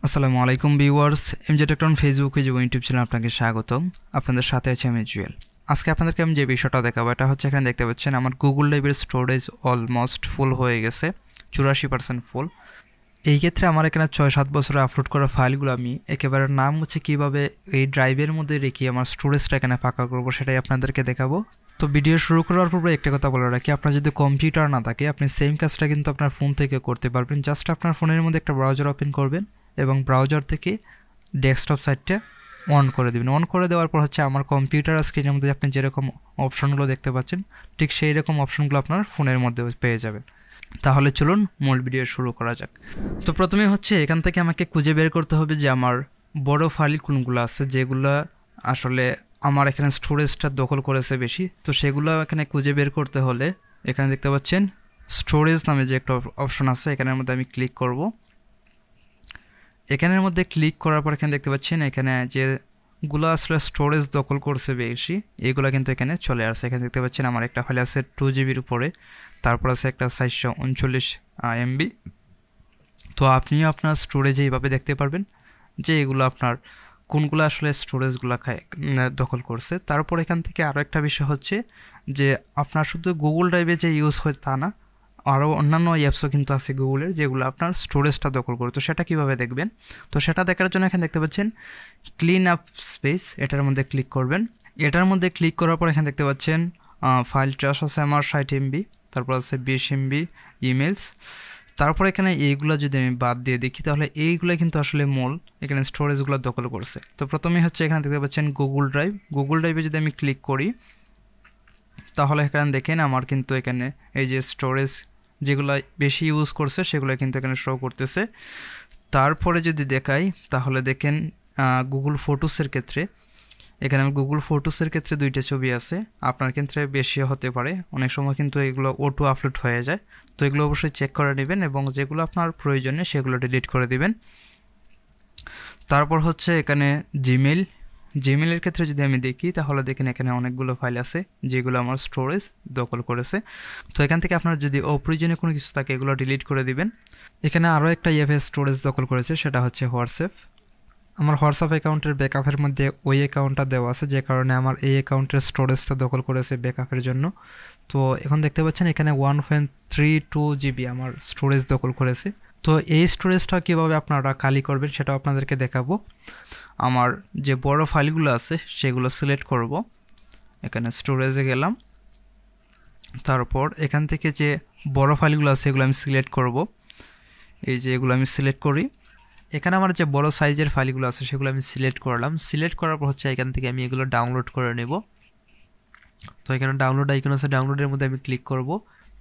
আসসালামু আলাইকুম viewers, এমজে টেকটন Facebook page এবং ইউটিউব চ্যানেলে আপনাকে স্বাগতম। আপনাদের সাথে আছে আমি জুয়েল। আজকে আপনাদেরকে আমি যে বিষয়টা দেখাবো এটা হচ্ছে, এখানে দেখতে পাচ্ছেন আমার গুগল ড্রাইভের স্টোরেজ অলমোস্ট ফুল হয়ে গেছে, 84% ফুল। এই ক্ষেত্রে আমার এখানে 6-7 বছরে আপলোড করা ফাইলগুলো আমি একেবারে নাম হচ্ছে কীভাবে এই ড্রাইভের মধ্যে রেখে আমার স্টোরেজটা এখানে ফাঁকা করবো সেটাই আপনাদেরকে দেখাবো। তো ভিডিও শুরু করার পূর্বে একটা কথা বলে রাখি, আপনার যদি কম্পিউটার না থাকে আপনি সেম কাজটা কিন্তু আপনার ফোন থেকে করতে পারবেন। জাস্ট আপনার ফোনের মধ্যে একটা ব্রাউজার ওপেন করবেন এবং ব্রাউজার থেকে ডেস্কটপ সাইটটা অন করে দেবেন। অন করে দেওয়ার পর হচ্ছে আমার কম্পিউটার স্ক্রিনের মধ্যে আপনি যেরকম অপশনগুলো দেখতে পাচ্ছেন ঠিক সেই রকম অপশনগুলো আপনার ফোনের মধ্যে পেয়ে যাবেন। তাহলে চলুন মূল ভিডিও শুরু করা যাক। তো প্রথমে হচ্ছে এখান থেকে আমাকে খুঁজে বের করতে হবে যে আমার বড় ফাইল কোনগুলো আছে, যেগুলো আসলে আমার এখানে স্টোরেজটা দখল করেছে বেশি। তো সেগুলো এখানে খুঁজে বের করতে হলে এখানে দেখতে পাচ্ছেন স্টোরেজ নামে যে একটা অপশন আছে, এখানের মধ্যে আমি ক্লিক করব। এখানের মধ্যে ক্লিক করার পর এখানে দেখতে পাচ্ছেন এখানে যেগুলো আসলে স্টোরেজ দখল করছে বেশি এগুলো কিন্তু এখানে চলে আসছে। এখানে দেখতে পাচ্ছেন আমার একটা ফাইল আছে 2 জিবির উপরে, তারপর আছে একটা 439 MB। তো আপনিও আপনার স্টোরেজে এইভাবে দেখতে পারবেন যে এগুলো আপনার কোনগুলো আসলে স্টোরেজগুলো দখল করছে। তারপর এখান থেকে আরও একটা বিষয় হচ্ছে যে আপনার শুধু গুগল ড্রাইভে যে ইউজ হয় তা না, আরও অন্যান্য অ্যাপসও কিন্তু আছে গুগলের যেগুলো আপনার স্টোরেজটা দখল করে। তো সেটা কীভাবে দেখবেন? তো সেটা দেখার জন্য এখানে দেখতে পাচ্ছেন ক্লিন আপ স্পেস, এটার মধ্যে ক্লিক করবেন। এটার মধ্যে ক্লিক করার পর এখানে দেখতে পাচ্ছেন ফাইল ট্রাশ আছে আমার 60 MB, তারপর আছে 20 MB ইমেলস। তারপর এখানে এইগুলো যদি আমি বাদ দিয়ে দেখি তাহলে এইগুলো কিন্তু আসলে মূল এখানে স্টোরেজগুলো দখল করছে। তো প্রথমে হচ্ছে এখানে দেখতে পাচ্ছেন গুগল ড্রাইভ। গুগল ড্রাইভে যদি আমি ক্লিক করি তাহলে এখানে দেখেন আমার কিন্তু এখানে এই যে স্টোরেজ যেগুলো বেশি ইউজ করছে সেগুলো কিন্তু এখানে শো করতেছে। তারপরে যদি দেখাই তাহলে দেখেন গুগল ফটোসের ক্ষেত্রে এখানে আমি গুগল ফটোসের ক্ষেত্রে 2টা ছবি আছে। আপনার ক্ষেত্রে বেশিও হতে পারে, অনেক সময় কিন্তু এগুলো অটো আপলোড হয়ে যায়। তো এগুলো অবশ্যই চেক করে নেবেন এবং যেগুলো আপনার প্রয়োজনে সেগুলো ডিলিট করে দিবেন। তারপর হচ্ছে এখানে জিমেলের ক্ষেত্রে যদি আমি দেখি তাহলে দেখেন এখানে অনেকগুলো ফাইল আছে যেগুলো আমার স্টোরেজ দখল করেছে। তো এখান থেকে আপনার যদি অপ্রয়োজনীয় কোনো কিছু থাকে এগুলো ডিলিট করে দিবেন। এখানে আরও একটা স্টোরেজ দখল করেছে, সেটা হচ্ছে হোয়াটসঅ্যাপ। আমার হোয়াটসঅ্যাপ অ্যাকাউন্টের ব্যাকআপের মধ্যে ওই অ্যাকাউন্টটা দেওয়া আছে, যে কারণে আমার এই অ্যাকাউন্টের স্টোরেজটা দখল করেছে ব্যাকআপের জন্য। তো এখন দেখতে পাচ্ছেন এখানে 1.32 GB আমার স্টোরেজ দখল করেছে। তো এই স্টোরেজটা কীভাবে আপনারা খালি করবেন সেটাও আপনাদেরকে দেখাবো। আমার যে বড় ফাইলগুলো আছে সেগুলো সিলেক্ট করব, এখানে স্টোরেজে গেলাম। তারপর এখান থেকে যে বড় ফাইলগুলো আছে এগুলো আমি সিলেক্ট করব। এই যে এগুলো আমি সিলেক্ট করি, এখানে আমার যে বড় সাইজের ফাইলগুলো আছে সেগুলো আমি সিলেক্ট করলাম। সিলেক্ট করার পর হচ্ছে এখান থেকে আমি এগুলো ডাউনলোড করে নেব। তো এখানে ডাউনলোড আইকন আছে, ডাউনলোডের মধ্যে আমি ক্লিক করব।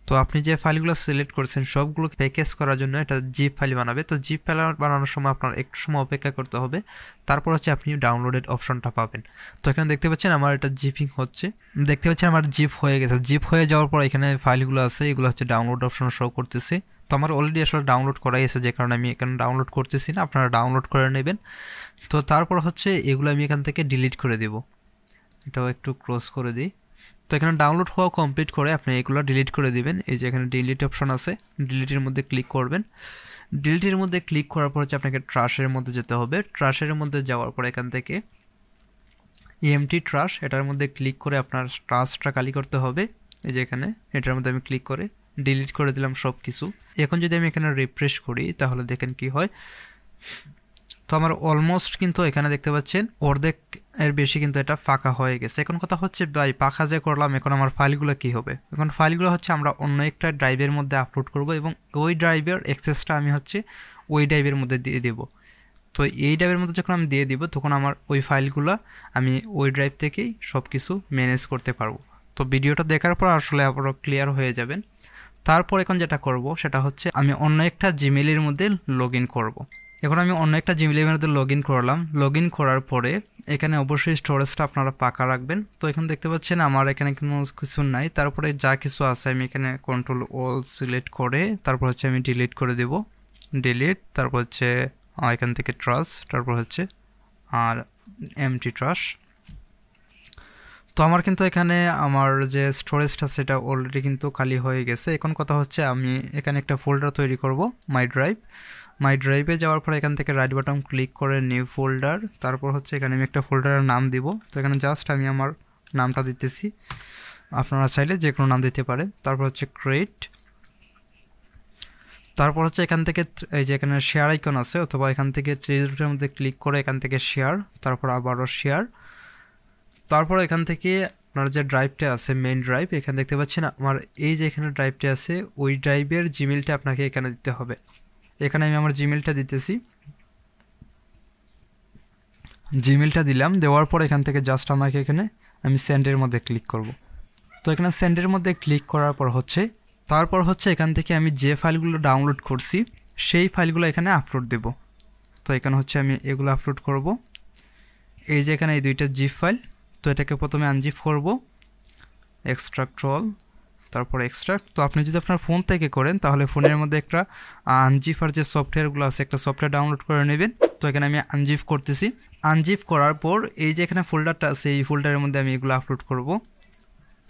তো আপনি যে ফাইলগুলো সিলেক্ট করেছেন সবগুলো প্যাকেজ করার জন্য এটা জিপ ফাইল বানাবে। তো জিপ ফাইল বানানোর সময় আপনার একটু সময় অপেক্ষা করতে হবে, তারপর হচ্ছে আপনি ডাউনলোডের অপশনটা পাবেন। তো এখানে দেখতে পাচ্ছেন আমার এটা জিপিং হচ্ছে, দেখতে পাচ্ছেন আমার জিপ হয়ে গেছে। জিপ হয়ে যাওয়ার পর এখানে ফাইলগুলো আছে এগুলো হচ্ছে ডাউনলোড অপশন শো করতেছে। তো আমার অলরেডি আসলে ডাউনলোড করাই আছে, যে কারণে আমি এখানে ডাউনলোড করতেছি না, আপনারা ডাউনলোড করে নেবেন। তো তারপর হচ্ছে এগুলো আমি এখান থেকে ডিলিট করে দেব। এটাও একটু ক্লোজ করে দিই। তো এখানে ডাউনলোড হওয়া কমপ্লিট করে আপনি এগুলো ডিলিট করে দিবেন। এই যে এখানে ডিলিট অপশন আছে, ডিলিটের মধ্যে ক্লিক করবেন। ডিলিটের মধ্যে ক্লিক করার পর হচ্ছে আপনাকে ট্রাশের মধ্যে যেতে হবে। ট্রাশের মধ্যে যাওয়ার পর এখান থেকে এমটি ট্রাশ এটার মধ্যে ক্লিক করে আপনার ট্রাশটা খালি করতে হবে। এই যে এখানে এটার মধ্যে আমি ক্লিক করে ডিলিট করে দিলাম সব কিছু। এখন যদি আমি এখানে রিফ্রেশ করি তাহলে দেখেন কি হয়। তো আমার অলমোস্ট কিন্তু এখানে দেখতে পাচ্ছেন অর্ধেক এর বেশি কিন্তু এটা ফাঁকা হয়ে গেছে। এখন কথা হচ্ছে ভাই পাখা যে করলাম এখন আমার ফাইলগুলো কি হবে? এখন ফাইলগুলো হচ্ছে আমরা অন্য একটা ড্রাইভের মধ্যে আপলোড করব এবং ওই ড্রাইভের অ্যাক্সেসটা আমি হচ্ছে ওই ড্রাইভের মধ্যে দিয়ে দেব। তো এই ড্রাইভের মধ্যে যখন আমি দিয়ে দিব তখন আমার ওই ফাইলগুলো আমি ওই ড্রাইভ থেকেই সব কিছু ম্যানেজ করতে পারবো। তো ভিডিওটা দেখার পর আসলে আবারও ক্লিয়ার হয়ে যাবেন। তারপর এখন যেটা করব সেটা হচ্ছে আমি অন্য একটা জিমেলের মধ্যে লগ ইন করবো। এখন আমি অন্য একটা জিমেলের মধ্যে লগ ইন করলাম। লগ ইন করার পরে এখানে অবশ্যই স্টোরেজটা আপনারা পাকা রাখবেন। তো এখানে দেখতে পাচ্ছেন আমার এখানে কোনো কিছু নাই, তারপরে যা কিছু আছে আমি এখানে কন্ট্রোল অল সিলেক্ট করে তারপর হচ্ছে আমি ডিলিট করে দেব। ডিলিট, তারপর হচ্ছে এখান থেকে ট্রাশ, তারপর হচ্ছে আর এমটি ট্রাশ। তো আমার কিন্তু এখানে আমার যে স্টোরেজটা সেটা অলরেডি কিন্তু খালি হয়ে গেছে। এখন কথা হচ্ছে আমি এখানে একটা ফোল্ডার তৈরি করব, মাই ড্রাইভ। মাই ড্রাইভে যাওয়ার পর এখান থেকে রাইট বাটন ক্লিক করে নিউ ফোল্ডার, তারপর হচ্ছে এখানে আমি একটা ফোল্ডারের নাম দিব। তো এখানে জাস্ট আমি আমার নামটা দিতেছি, আপনারা চাইলে যে কোনো নাম দিতে পারেন। তারপর হচ্ছে ক্রিয়েট, তারপর হচ্ছে এখান থেকে এই যে এখানে শেয়ার আইকন আছে, অথবা এখান থেকে থ্রি ডটের মধ্যে ক্লিক করে এখান থেকে শেয়ার, তারপর আবারও শেয়ার। তারপর এখান থেকে আপনার যে ড্রাইভটা আছে মেইন ড্রাইভ, এখানে দেখতে পাচ্ছেন আমার এই যে এখানে ড্রাইভটা আছে, ওই ড্রাইভের জিমেলটা আপনাকে এখানে দিতে হবে। এখানে আমি আমার জিমেলটা দিতেছি, জিমেলটা দিলাম। দেওয়ার পর এখান থেকে জাস্ট আমাকে এখানে আমি সেন্ডের মধ্যে ক্লিক করব। তো এখানে সেন্ডের মধ্যে ক্লিক করার পর হচ্ছে তারপর হচ্ছে এখান থেকে আমি যে ফাইলগুলো ডাউনলোড করছি সেই ফাইলগুলো এখানে আপলোড দেব। তো এখানে হচ্ছে আমি এগুলো আপলোড করব। এই যে এখানে এই দুইটা জিপ ফাইল, তো এটাকে প্রথমে আনজিপ করব, এক্সট্রাক্ট অল, তারপর এক্সট্রাক্ট। তো আপনি যদি আপনার ফোন থেকে করেন তাহলে ফোনের মধ্যে একটা আনজিপার যে সফটওয়্যারগুলো আছে একটা সফটওয়্যার ডাউনলোড করে নেবেন। তো এখানে আমি আনজিপ করতেছি। আনজিপ করার পর এই যে এখানে ফোল্ডারটা আছে এই ফোল্ডারের মধ্যে আমি এগুলো আপলোড করব।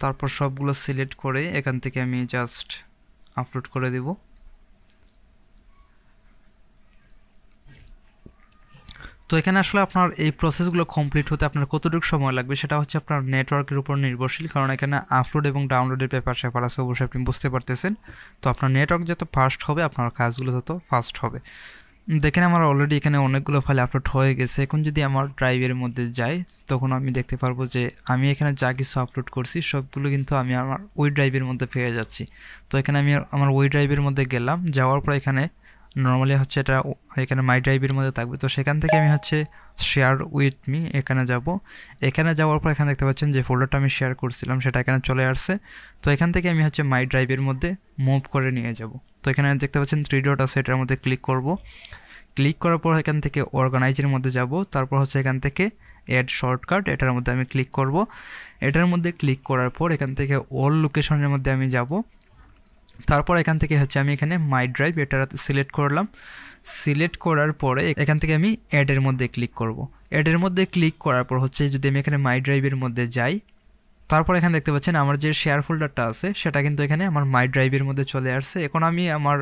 তারপর সবগুলো সিলেক্ট করে এখান থেকে আমি জাস্ট আপলোড করে দেব। তো এখানে আসলে আপনার এই প্রসেসগুলো কমপ্লিট হতে আপনার কতটুকু সময় লাগবে সেটা হচ্ছে আপনার নেটওয়ার্কের উপর নির্ভরশীল, কারণ এখানে আপলোড এবং ডাউনলোডের ব্যাপার স্যাপার আছে, অবশ্যই আপনি বুঝতে পারতেছেন। তো আপনার নেটওয়ার্ক যত ফাস্ট হবে আপনার কাজগুলো তত ফাস্ট হবে। দেখেন আমার অলরেডি এখানে অনেকগুলো ফাইল আপলোড হয়ে গেছে। এখন যদি আমার ড্রাইভের মধ্যে যাই তখন আমি দেখতে পারবো যে আমি এখানে যা কিছু আপলোড করছি সবগুলো কিন্তু আমি আমার ওই ড্রাইভের মধ্যে পেয়ে যাচ্ছি। তো এখানে আমি আমার ওই ড্রাইভের মধ্যে গেলাম, যাওয়ার পর এখানে নর্মালি হচ্ছে এটা এখানে মাই ড্রাইভের মধ্যে থাকবে। তো সেখান থেকে আমি হচ্ছে শেয়ার উইথ মি এখানে যাব। এখানে যাওয়ার পর এখানে দেখতে পাচ্ছেন যে ফোল্ডারটা আমি শেয়ার করছিলাম সেটা এখানে চলে আসছে। তো এখান থেকে আমি হচ্ছে মাই ড্রাইভের মধ্যে মুভ করে নিয়ে যাব। তো এখানে দেখতে পাচ্ছেন থ্রি ডট আছে, এটার মধ্যে ক্লিক করব। ক্লিক করার পর এখান থেকে অর্গানাইজের মধ্যে যাব। তারপর হচ্ছে এখান থেকে অ্যাড শর্টকাট, এটার মধ্যে আমি ক্লিক করব। এটার মধ্যে ক্লিক করার পর এখান থেকে অল লোকেশনের মধ্যে আমি যাব। তারপর এখান থেকে হচ্ছে আমি এখানে মাই ড্রাইভ এটা সিলেক্ট করলাম। সিলেক্ট করার পরে এখান থেকে আমি অ্যাডের মধ্যে ক্লিক করব। অ্যাডের মধ্যে ক্লিক করার পর হচ্ছে যদি আমি এখানে মাই ড্রাইভের মধ্যে যাই, তারপর এখানে দেখতে পাচ্ছেন আমার যে শেয়ার ফোল্ডারটা আছে সেটা কিন্তু এখানে আমার মাই ড্রাইভের মধ্যে চলে আসছে। এখন আমি আমার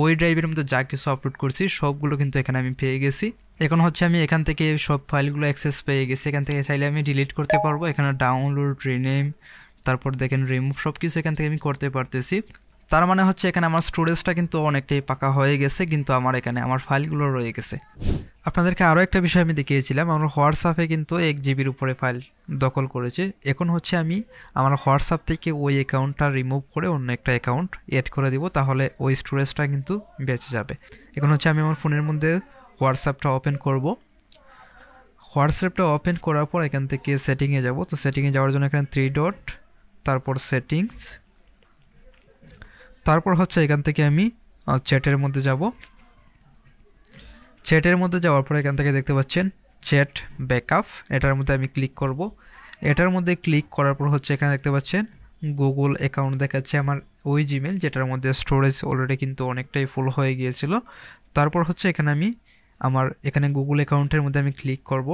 ওই ড্রাইভের মধ্যে যা কিছু আপলোড করছি সবগুলো কিন্তু এখানে আমি পেয়ে গেছি। এখন হচ্ছে আমি এখান থেকে সব ফাইলগুলো অ্যাক্সেস পেয়ে গেছি। এখান থেকে চাইলে আমি ডিলিট করতে পারবো, এখানে ডাউনলোড, রিনেম, তারপর দেখেন রিমুভ, সব কিছু এখান থেকে আমি করতে পারতেছি। তার মানে হচ্ছে এখানে আমার স্টোরেজটা কিন্তু অনেকটাই পাকা হয়ে গেছে, কিন্তু আমার এখানে আমার ফাইলগুলো রয়ে গেছে। আপনাদেরকে আরও একটা বিষয় আমি দেখিয়েছিলাম, আমার হোয়াটসঅ্যাপে কিন্তু 1 জিবির উপরে ফাইল দখল করেছে। এখন হচ্ছে আমি আমার হোয়াটসঅ্যাপ থেকে ওই অ্যাকাউন্টটা রিমুভ করে অন্য একটা অ্যাকাউন্ট এড করে দিব, তাহলে ওই স্টোরেজটা কিন্তু বেঁচে যাবে। এখন হচ্ছে আমি আমার ফোনের মধ্যে হোয়াটসঅ্যাপটা ওপেন করব। হোয়াটসঅ্যাপটা ওপেন করার পর এখান থেকে সেটিংয়ে যাব। তো সেটিংয়ে যাওয়ার জন্য এখানে থ্রি ডট, তারপর সেটিংস, তারপর হচ্ছে এখান থেকে আমি চ্যাটের মধ্যে যাব। চ্যাটের মধ্যে যাওয়ার পর এখান থেকে দেখতে পাচ্ছেন চ্যাট ব্যাকআপ, এটার মধ্যে আমি ক্লিক করব। এটার মধ্যে ক্লিক করার পর হচ্ছে এখানে দেখতে পাচ্ছেন গুগল অ্যাকাউন্ট দেখাচ্ছে আমার ওই জিমেল যেটার মধ্যে স্টোরেজ অলরেডি কিন্তু অনেকটাই ফুল হয়ে গিয়েছিল। তারপর হচ্ছে এখানে আমি আমার এখানে গুগল অ্যাকাউন্টের মধ্যে আমি ক্লিক করব।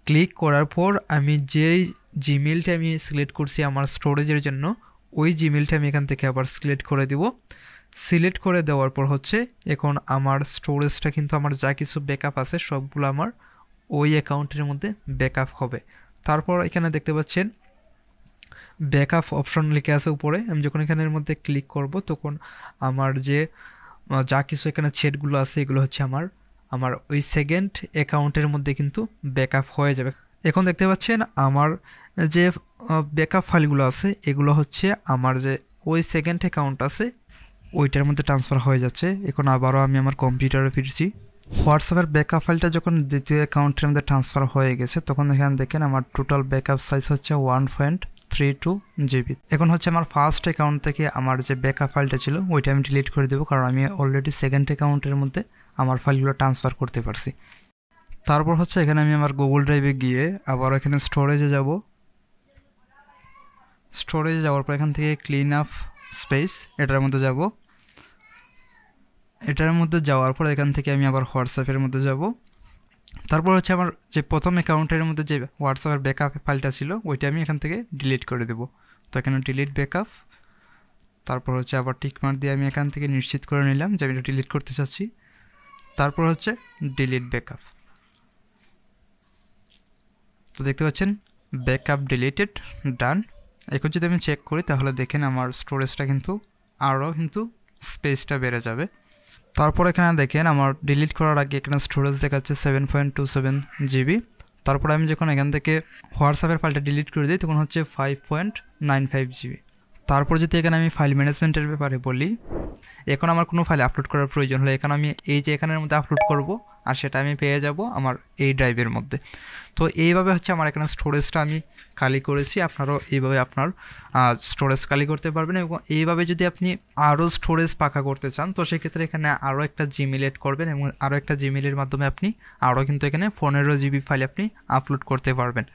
ক্লিক করার পর আমি যেই জিমেলটা আমি সিলেক্ট করছি আমার স্টোরেজের জন্য ওই জিমেলটা আমি এখান থেকে আবার সিলেক্ট করে দিব। সিলেক্ট করে দেওয়ার পর হচ্ছে এখন আমার স্টোরেজটা কিন্তু আমার যা কিছু ব্যাকআপ আছে সবগুলো আমার ওই অ্যাকাউন্টের মধ্যে ব্যাকআপ হবে। তারপর এখানে দেখতে পাচ্ছেন ব্যাকআপ অপশন লিখে আছে উপরে, আমি যখন এখানের মধ্যে ক্লিক করব তখন আমার যে যা কিছু এখানে চ্যাটগুলো আছে এগুলো হচ্ছে আমার ওই সেকেন্ড অ্যাকাউন্টের মধ্যে কিন্তু ব্যাকআপ হয়ে যাবে। এখন দেখতে পাচ্ছেন আমার যে ব্যাকআপ ফাইলগুলো আছে এগুলো হচ্ছে আমার যে ওই সেকেন্ড অ্যাকাউন্ট আছে ওইটার মধ্যে ট্রান্সফার হয়ে যাচ্ছে। এখন আবারও আমি আমার কম্পিউটারে ফিরছি। হোয়াটসঅ্যাপের ব্যাকআপ ফাইলটা যখন দ্বিতীয় অ্যাকাউন্টের মধ্যে ট্রান্সফার হয়ে গেছে তখন এখানে দেখেন আমার টোটাল ব্যাকআপ সাইজ হচ্ছে 1.32 জিবি। এখন হচ্ছে আমার ফার্স্ট অ্যাকাউন্ট থেকে আমার যে ব্যাকআপ ফাইলটা ছিল ওইটা আমি ডিলিট করে দেবো, কারণ আমি অলরেডি সেকেন্ড অ্যাকাউন্টের মধ্যে আমার ফাইলগুলো ট্রান্সফার করতে পারছি। তারপর হচ্ছে এখানে আমি আমার গুগল ড্রাইভে গিয়ে আবার এখানে স্টোরেজে যাব। স্টোরেজে যাওয়ার পর এখান থেকে ক্লিন আপ স্পেস এটার মধ্যে যাব। এটার মধ্যে যাওয়ার পর এখান থেকে আমি আবার হোয়াটসঅ্যাপের মধ্যে যাব। তারপর হচ্ছে আমার যে প্রথম অ্যাকাউন্টের মধ্যে যে হোয়াটসঅ্যাপের ব্যাকআপ ফাইলটা ছিল ওইটা আমি এখান থেকে ডিলিট করে দেব। তো এখানে ডিলিট ব্যাকআপ, তারপর হচ্ছে আবার টিকমার্ক দিয়ে আমি এখান থেকে নিশ্চিত করে নিলাম যে আমি এটা ডিলিট করতে চাচ্ছি। তারপর হচ্ছে ডিলিট ব্যাকআপ। তো দেখতে পাচ্ছেন ব্যাকআপ ডিলিটেড, ডান। এখন যদি আমি চেক করি তাহলে দেখেন আমার স্টোরেজটা কিন্তু আরও কিন্তু স্পেসটা বেড়ে যাবে। তারপর এখানে দেখেন আমার ডিলিট করার আগে এখানে স্টোরেজ দেখাচ্ছে 7.27 GB। তারপর আমি যখন এখান থেকে হোয়াটসঅ্যাপের ফাইলটা ডিলিট করে দিই তখন হচ্ছে 5.95 GB। তারপর যদি এখানে আমি ফাইল ম্যানেজমেন্টের ব্যাপারে বলি, এখন আমার কোনো ফাইল আপলোড করার প্রয়োজন হলে এখানে আমি এই যে এখানের মধ্যে আপলোড করব আর সেটা আমি পেয়ে যাব আমার এই ড্রাইভের মধ্যে। তো এইভাবে হচ্ছে আমার এখানে স্টোরেজটা আমি খালি করেছি। আপনারাও এইভাবে আপনার স্টোরেজ খালি করতে পারবেন, এবং এইভাবে যদি আপনি আরও স্টোরেজ পাকা করতে চান তো সেক্ষেত্রে এখানে আরও একটা জিমেল এড করবেন, এবং আরও একটা জিমেলের মাধ্যমে আপনি আরও কিন্তু এখানে 15 GB ফাইল আপনি আপলোড করতে পারবেন।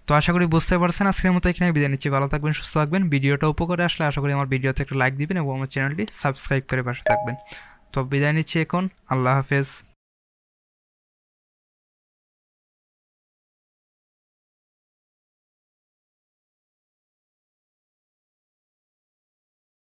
তো আশা করি বুঝতে পারছেন। আজকের মতো এখানে বিদায় নিচ্ছি। ভালো থাকবেন, সুস্থ থাকবেন। ভিডিওটা উপকারে আসলে আশা করি আমার ভিডিওতে একটা লাইক দিবেন এবং আমার চ্যানেলটি সাবস্ক্রাইব করে পাশে থাকবেন। তো বিদায় নিচ্ছি এখন। আল্লাহ হাফেজ।